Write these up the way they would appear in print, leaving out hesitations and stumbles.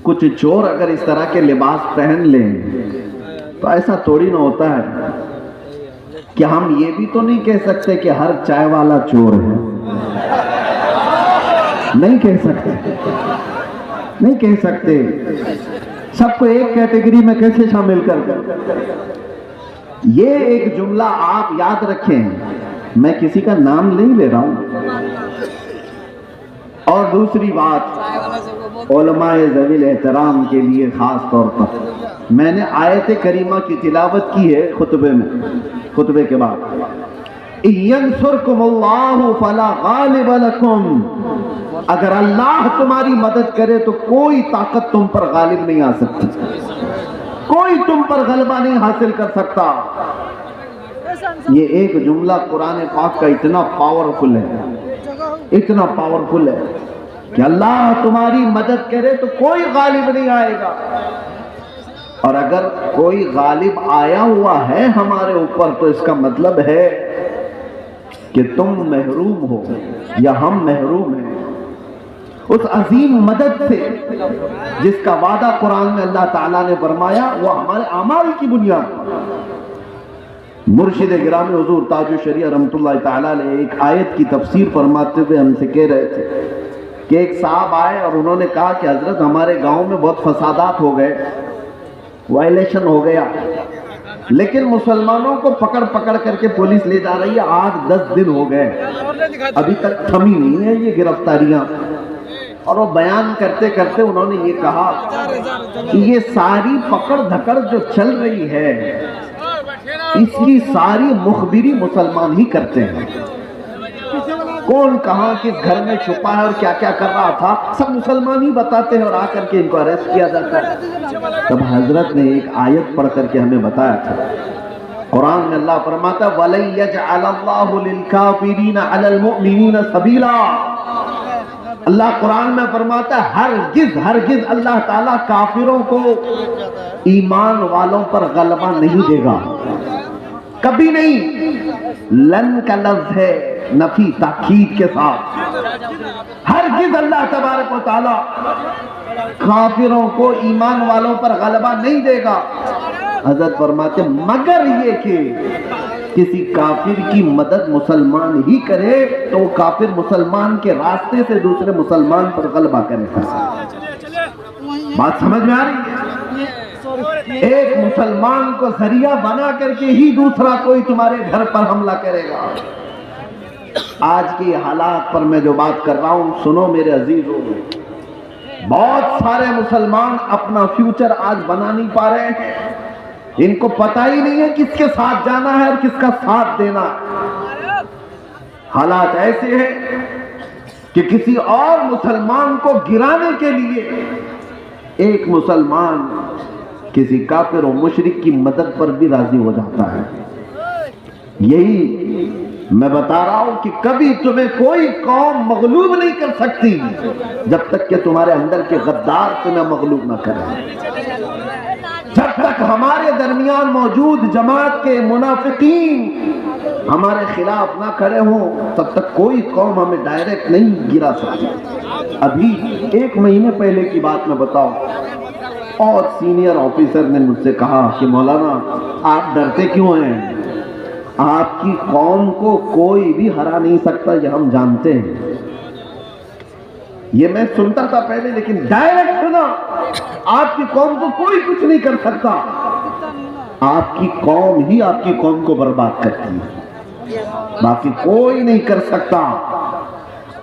کچھ چور اگر اس طرح کے لباس پہن لیں تو ایسا تھوڑی نہ ہوتا ہے کہ ہم یہ بھی تو نہیں کہہ سکتے کہ ہر چائے والا چور ہے. نہیں کہہ سکتے, نہیں کہہ سکتے. سب کو ایک کیٹیگری میں کیسے شامل کر دیں؟ یہ ایک جملہ آپ یاد رکھیں, میں کسی کا نام نہیں لے رہا ہوں. اور دوسری بات, علماء ذوی الاحترام کے لیے خاص طور پر میں نے آیت کریمہ کی تلاوت کی ہے خطبے میں, خطبے کے بعد. يَنْصُرْكُمُ اللَّهُ فَلَا غَالِبَ لَكُمْ, اگر اللہ تمہاری مدد کرے تو کوئی طاقت تم پر غالب نہیں آ سکتی, کوئی تم پر غلبہ نہیں حاصل کر سکتا. یہ ایک جملہ قرآن پاک کا اتنا پاورفل ہے, اتنا پاورفل ہے کہ اللہ تمہاری مدد کرے تو کوئی غالب نہیں آئے گا. اور اگر کوئی غالب آیا ہوا ہے ہمارے اوپر تو اس کا مطلب ہے کہ تم محروم ہو یا ہم محروم ہیں اس عظیم مدد سے جس کا وعدہ قرآن میں اللہ تعالیٰ نے فرمایا. وہ ہمارے اعمال کی بنیاد. مرشد گرامی حضور تاج الشریعہ رحمۃ اللہ تعالیٰ نے ایک آیت کی تفسیر فرماتے ہوئے ہم سے کہہ رہے تھے کہ ایک صاحب آئے اور انہوں نے کہا کہ حضرت ہمارے گاؤں میں بہت فسادات ہو گئے, وائلیشن ہو گیا, لیکن مسلمانوں کو پکڑ پکڑ کر کے پولیس لے جا رہی ہے, 8-10 دن ہو گئے, ابھی تک تھمی نہیں ہے یہ گرفتاریاں. اور وہ بیان کرتے کرتے انہوں نے یہ کہا کہ یہ ساری پکڑ دھکڑ جو چل رہی ہے اس کی ساری مخبری مسلمان ہی کرتے ہیں. کون کہاں کس گھر میں چھپا ہے اور کیا کیا کر رہا تھا سب مسلمان ہی بتاتے ہیں, اور آ کر کے ان کو اریسٹ کیا جاتا ہے. تب حضرت نے ایک آیت پڑھ کر کے ہمیں بتایا تھا. قرآن میں اللہ فرماتا ہے وَلَن يَجْعَلَ اللَّهُ لِلْكَافِرِينَ عَلَى الْمُؤْمِنِينَ سَبِيلًا. اللہ قرآن میں فرماتا ہے ہرگز ہرگز اللہ تعالیٰ کافروں کو ایمان والوں پر غلبہ نہیں دے گا, کبھی نہیں. لن کا لفظ ہے نفی تاکید کے ساتھ. ہرگز اللہ تبارک و تعالی کافروں کو ایمان والوں پر غلبہ نہیں دے گا. حضرت فرماتے مگر یہ کہ کسی کافر کی مدد مسلمان ہی کرے تو وہ کافر مسلمان کے راستے سے دوسرے مسلمان پر غلبہ کرے گا. بات سمجھ میں آ رہی ہے؟ ایک مسلمان کو ذریعہ بنا کر کے ہی دوسرا کوئی تمہارے گھر پر حملہ کرے گا. آج کی حالات پر میں جو بات کر رہا ہوں سنو میرے عزیزوں, بہت سارے مسلمان اپنا فیوچر آج بنا نہیں پا رہے ہیں. ان کو پتہ ہی نہیں ہے کس کے ساتھ جانا ہے اور کس کا ساتھ دینا ہے. حالات ایسے ہیں کہ کسی اور مسلمان کو گرانے کے لیے ایک مسلمان کسی کافر و مشرک کی مدد پر بھی راضی ہو جاتا ہے. یہی میں بتا رہا ہوں کہ کبھی تمہیں کوئی قوم مغلوب نہیں کر سکتی جب تک کہ تمہارے اندر کے غدار تمہیں مغلوب نہ کریں. جب تک ہمارے درمیان موجود جماعت کے منافقین ہمارے خلاف نہ کھڑے ہوں تب تک کوئی قوم ہمیں ڈائریکٹ نہیں گرا سکتی. ابھی 1 مہینے پہلے کی بات میں بتاؤں, اور سینئر آفیسر نے مجھ سے کہا کہ مولانا آپ ڈرتے کیوں ہیں, آپ کی قوم کو کوئی بھی ہرا نہیں سکتا, یہ ہم جانتے ہیں. یہ میں سنتا تھا پہلے, لیکن ڈائریکٹ سنا آپ کی قوم کو کوئی کچھ نہیں کر سکتا, آپ کی قوم ہی آپ کی قوم کو برباد کرتی ہے, باقی کوئی نہیں کر سکتا.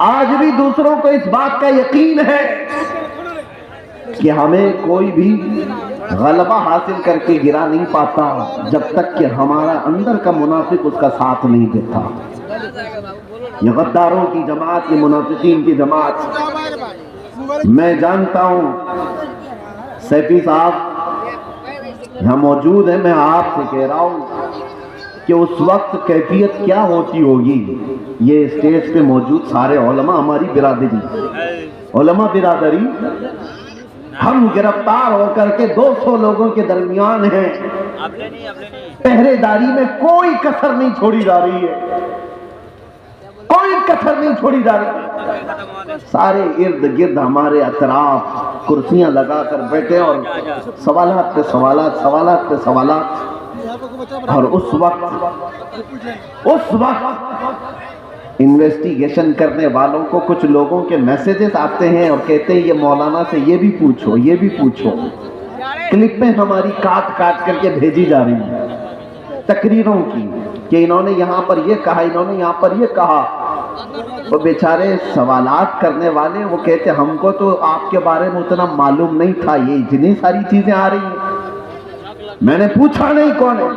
آج بھی دوسروں کو اس بات کا یقین ہے کہ ہمیں کوئی بھی غلبہ حاصل کر کے گرا نہیں پاتا جب تک کہ ہمارا اندر کا منافق اس کا ساتھ نہیں دیتا. یہ غداروں کی جماعت, یہ منافقین کی جماعت, میں جانتا ہوں سیفی صاحب یہاں موجود ہیں, میں آپ سے کہہ رہا ہوں کہ اس وقت کیفیت کیا ہوتی ہوگی. یہ اسٹیج پہ موجود سارے علماء, ہماری برادری, علماء برادری, ہم گرفتار ہو کر کے 200 لوگوں کے درمیان ہیں. پہرے داری میں کوئی کسر نہیں چھوڑی جا رہی ہے, کوئی کسر نہیں چھوڑی جا رہی. سارے ارد گرد ہمارے اطراف کرسیاں لگا کر بیٹھے اور سوالات پہ سوالات، سوالات پہ سوالات. اور اس وقت انویسٹیگیشن کرنے والوں کو کچھ لوگوں کے میسیجز آتے ہیں اور کہتے ہیں یہ مولانا سے یہ بھی پوچھو، یہ بھی پوچھو. کلپیں ہماری کاٹ کاٹ کر کے بھیجی جا رہی ہیں تقریروں کی کہ انہوں نے یہاں پر یہ کہا، انہوں نے یہاں پر یہ کہا. وہ بیچارے سوالات کرنے والے وہ کہتے ہم کو تو آپ کے بارے میں اتنا معلوم نہیں تھا، یہ اتنی ساری چیزیں آ رہی ہیں. میں نے پوچھا نہیں کون ہے،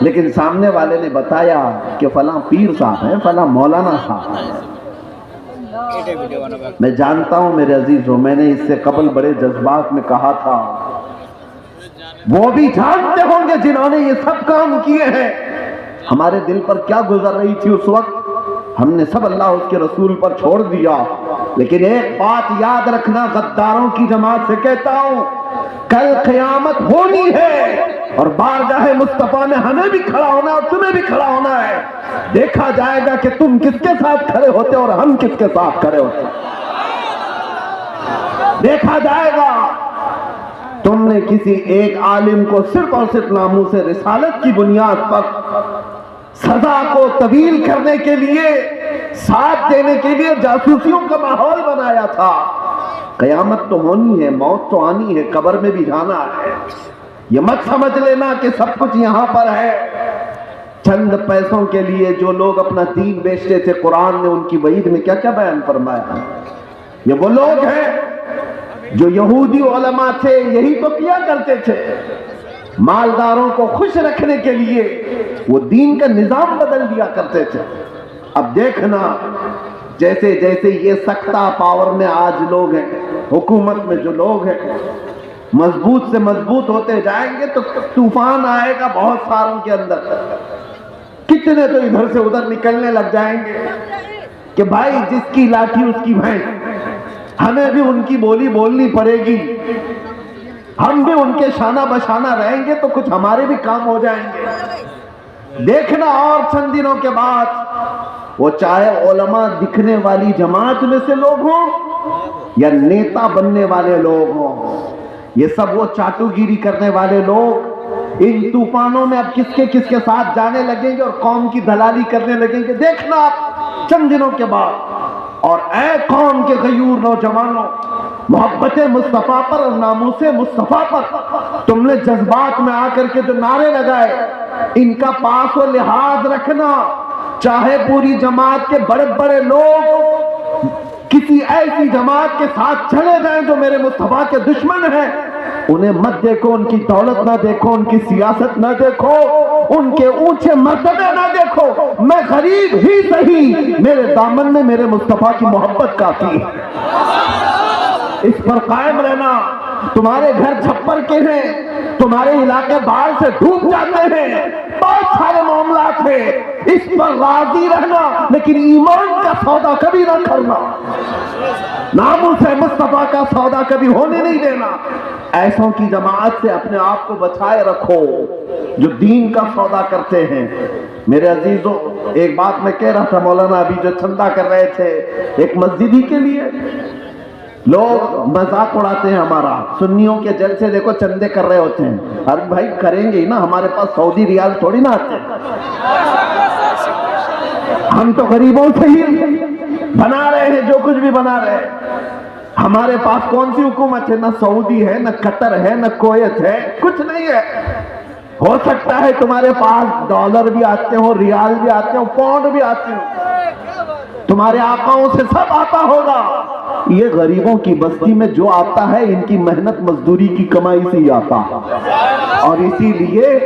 لیکن سامنے والے نے بتایا کہ فلاں پیر صاحب ہیں، فلاں مولانا صاحب ہیں. میں جانتا ہوں میرے عزیزوں، میں نے اس سے قبل بڑے جذبات میں کہا تھا، وہ بھی جانتے ہوں گے جنہوں نے یہ سب کام کیے ہیں ہمارے دل پر کیا گزر رہی تھی اس وقت. ہم نے سب اللہ اس کے رسول پر چھوڑ دیا. لیکن ایک بات یاد رکھنا، غداروں کی جماعت سے کہتا ہوں، کل قیامت ہونی ہے اور بارگاہ مصطفیٰ میں ہمیں بھی کھڑا ہونا اور تمہیں بھی کھڑا ہونا ہے. دیکھا جائے گا کہ تم کس کے ساتھ کھڑے ہوتے اور ہم کس کے ساتھ کھڑے ہوتے. دیکھا جائے گا تم نے کسی ایک عالم کو صرف اور صرف ناموس رسالت کی بنیاد پر سزا کو طویل کرنے کے لیے، ساتھ دینے کے لیے جاسوسیوں کا ماحول بنایا تھا. قیامت تو ہونی ہے، موت تو آنی ہے، قبر میں بھی جانا ہے. یہ مت سمجھ لینا کہ سب کچھ یہاں پر ہے. چند پیسوں کے لیے جو لوگ اپنا دین بیچتے تھے، قرآن نے ان کی وعید میں کیا کیا بیان فرمایا. یہ وہ لوگ ہیں جو یہودی علماء تھے، یہی تو کیا کرتے تھے. مالداروں کو خوش رکھنے کے لیے وہ دین کا نظام بدل دیا کرتے تھے. اب دیکھنا جیسے جیسے یہ سکتا پاور میں آج لوگ ہیں، حکومت میں جو لوگ ہیں، مضبوط سے مضبوط ہوتے جائیں گے تو طوفان آئے گا بہت ساروں کے اندر. کتنے تو ادھر سے ادھر نکلنے لگ جائیں گے کہ بھائی جس کی لاٹھی اس کی بھینس، ہمیں بھی ان کی بولی بولنی پڑے گی، ہم بھی ان کے شانہ بشانہ رہیں گے تو کچھ ہمارے بھی کام ہو جائیں گے. دیکھنا اور چند دنوں کے بعد وہ چاہے علماء دکھنے والی جماعت میں سے لوگ ہوں یا نیتا بننے والے لوگ ہوں، یہ سب وہ چاٹو گیری کرنے والے لوگ ان طوفانوں میں اب کس کے ساتھ جانے لگیں گے اور قوم کی دلالی کرنے لگیں گے. دیکھنا چند دنوں کے بعد. اور اے قوم کے غیور نوجوانوں، محبت مصطفیٰ پر اور ناموس مصطفیٰ پر تم نے جذبات میں آ کر کے جو نعرے لگائے، ان کا پاس و لحاظ رکھنا. چاہے پوری جماعت کے بڑے بڑے لوگ کسی ایسی جماعت کے ساتھ چلے جائیں جو میرے مصطفیٰ کے دشمن ہیں، انہیں مت دیکھو، ان کی دولت نہ دیکھو، ان کی سیاست نہ دیکھو، ان کے اونچے مرتبے نہ دیکھو. میں غریب ہی صحیح، میرے دامن میں میرے مصطفیٰ کی محبت کافی ہے. اس پر قائم رہنا. تمہارے گھر چھپر کے ہیں، تمہارے علاقے باڑھ سے ڈوب جاتے ہیں، بہت سارے معاملات ہیں، اس پر راضی رہنا، لیکن ایمان کا سودا کبھی نہ کرنا. ناموس مصطفیٰ کا سودا کبھی ہونے نہیں دینا. ایسوں کی جماعت سے اپنے آپ کو بچائے رکھو جو دین کا سودا کرتے ہیں. میرے عزیزوں، ایک بات میں کہہ رہا تھا، مولانا ابھی جو چندہ کر رہے تھے ایک مسجد ہی کے لیے، لوگ مذاق اڑاتے ہیں ہمارا. سنیوں کے جلسے دیکھو چندے کر رہے ہوتے ہیں. ارے بھائی کریں گے ہی نا، ہمارے پاس سعودی ریال تھوڑی نہ آتے ہیں. ہم تو غریبوں سے ہی بنا رہے ہیں جو کچھ بھی بنا رہے ہیں. ہمارے پاس کون سی حکومت ہے؟ نہ سعودی ہے، نہ قطر ہے، نہ کویت ہے، کچھ نہیں ہے. ہو سکتا ہے تمہارے پاس ڈالر بھی آتے ہوں، ریال بھی آتے ہوں، پاؤنڈ بھی آتے ہوں، تمہارے آقاؤں سے سب آتا ہوگا. یہ غریبوں کی بستی میں جو آتا ہے ان کی محنت مزدوری کی کمائی سے ہی آتا ہے. اور اسی لیے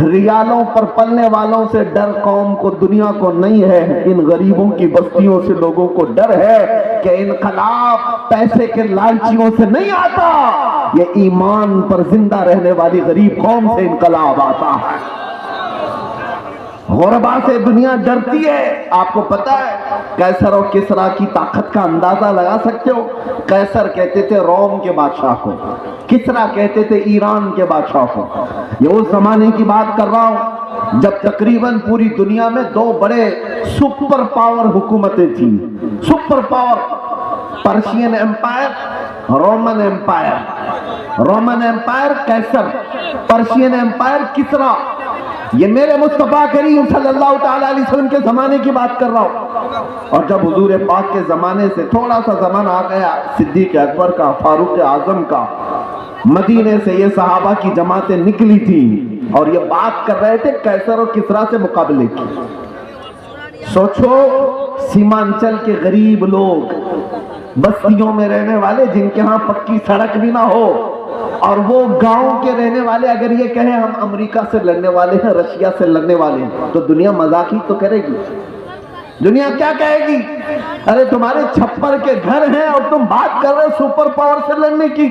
ریالوں پر پلنے والوں سے ڈر قوم کو، دنیا کو نہیں ہے. ان غریبوں کی بستیوں سے لوگوں کو ڈر ہے کہ انقلاب پیسے کے لالچیوں سے نہیں آتا، یہ ایمان پر زندہ رہنے والی غریب قوم سے انقلاب آتا ہے. غربا سے دنیا ڈرتی ہے. آپ کو پتا ہے قیصر اور کسرا کی طاقت کا اندازہ لگا سکتے ہو؟ قیصر کہتے تھے روم کے بادشاہ کو، کسرا کہتے تھے ایران کے بادشاہ کو. یہ اس زمانے کی بات کر رہا ہوں جب تقریباً پوری دنیا میں دو بڑے سپر پاور حکومتیں تھیں. Super power, Persian empire Roman empire, Roman empire کیسر، پرشین ایمپائر کسرا. یہ میرے مصطفیٰ کریم صلی اللہ تعالیٰ علیہ وسلم کے زمانے کی بات کر رہا ہوں. اور جب حضور پاک کے زمانے سے تھوڑا سا زمانہ آ گیا صدیق اکبر کا، فاروق اعظم کا، مدینے سے یہ صحابہ کی جماعتیں نکلی تھی اور یہ بات کر رہے تھے کیسر اور کسرا سے مقابلے کی. سوچو سیمانچل کے غریب لوگ، بستیوں میں رہنے والے جن کے ہاں پکی سڑک بھی نہ ہو، اور وہ گاؤں کے رہنے والے اگر یہ کہیں ہم امریکہ سے لڑنے والے ہیں، رشیا سے لڑنے والے ہیں، تو دنیا مذاق ہی تو کرے گی. دنیا کیا کہے گی؟ ارے تمہارے چھپر کے گھر ہیں اور تم بات کر رہے سپر پاور سے لڑنے کی.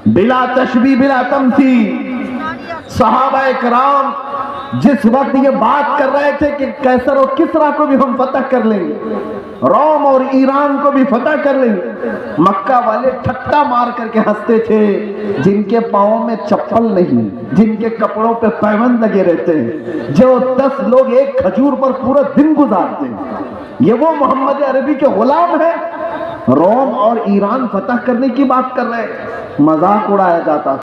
بلا تشبیہ بلا تمثیل صحابہ کرام جس وقت یہ بات کر رہے تھے کہ کیسر اور کسرا کو بھی ہم فتح کر لیں گے، روم اور ایران کو بھی فتح کر لیں گے، مکہ والے ٹھٹا مار کر کے ہنستے تھے. جن کے پاؤں میں چپل نہیں، جن کے کپڑوں پہ پیوند لگے رہتے ہیں، جو 10 لوگ ایک کھجور پر پورا دن گزارتے ہیں، یہ وہ محمد عربی کے غلام ہیں. روم اور ایران فتح کرنے کی بات کر رہے ہیں، مذاق اڑایا جاتا.